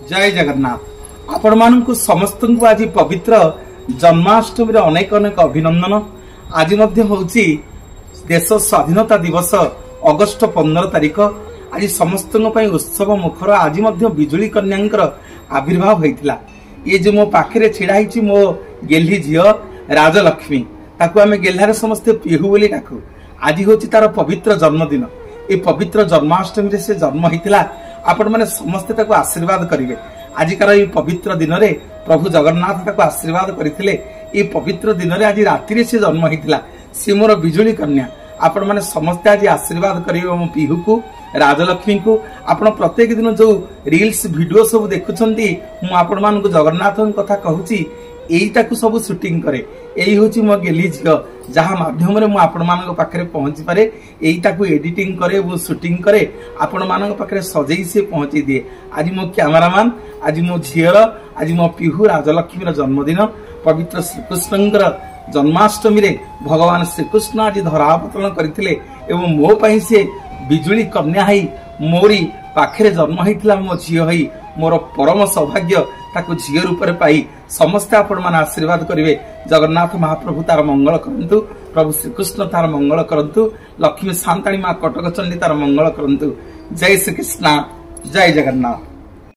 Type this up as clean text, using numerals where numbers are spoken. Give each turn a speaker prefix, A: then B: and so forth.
A: जय जगन्नाथ आपण मानकु समस्त को आज पवित्र जन्माष्टमी रे अनेक अनेक अभिनंदन। आज मध्य होउची देश स्वाधीनता दिवस अगस्ट 15 तारिख। आज समस्त उत्सव मुखर आज मध्य बिजुली कन्यांकर आविर्भाव होइतिला। ये जो मो पाखरे छिड़ा हिची मो गेल्ही झियो राजलक्ष्मी, ताकू आमे गेल्हारे समस्ते पिहु बोली डाकू। आज होची तार पवित्र जन्मदिन। ये पवित्र जन्माष्टमी रे से जन्म होइतिला। आपण माने समस्ते ताकू आशीर्वाद करिवे। आजिकार ये पवित्र दिन रे प्रभु जगन्नाथ ताकू आशीर्वाद करथिले। ये पवित्र दिन रे आज राति रे से जन्म होइतिला। से मोर बिजुली कन्या। आपण माने समस्ते आज आशीर्वाद करिवे मो पिहु को राजलक्ष्मी को। आपण प्रत्येक दिन जो रील्स वीडियो सब देखुछंती मु आपण मान को जगन्नाथ कथा कहूची एईटा को सब शूटिंग करे। एई होची मो गेली झियो जहा माध्यम रे मु आपण मान पाखरे पहुंची पारे। एईटा को एडिटिंग करे वो शूटिंग करे आपण मान पाखरे सजेई से पहुंची दिए। आज मो कैमरामैन आज मो झियर आज मो पिहु राजलक्ष्मी रो जन्मदिन। पवित्र श्रीकृष्णंकर जन्माष्टमी रे भगवान श्रीकृष्ण आज धरावतरण करथिले एवं मो पई से बिजुली कन्या हई मोरी पाखरे जन्म होइतिला। मो झियो हई मोर परम सौभाग्य ताकू झियो रूप रे पाई समस्त आपण मान आशीर्वाद करिवे। जगन्नाथ महाप्रभु तार मंगल करंतु, प्रभु श्रीकृष्ण तार मंगल करंतु, लक्ष्मी सांताणी मां कटक चंडी तार मंगल करंतु। जय श्री कृष्ण, जय जगन्नाथ।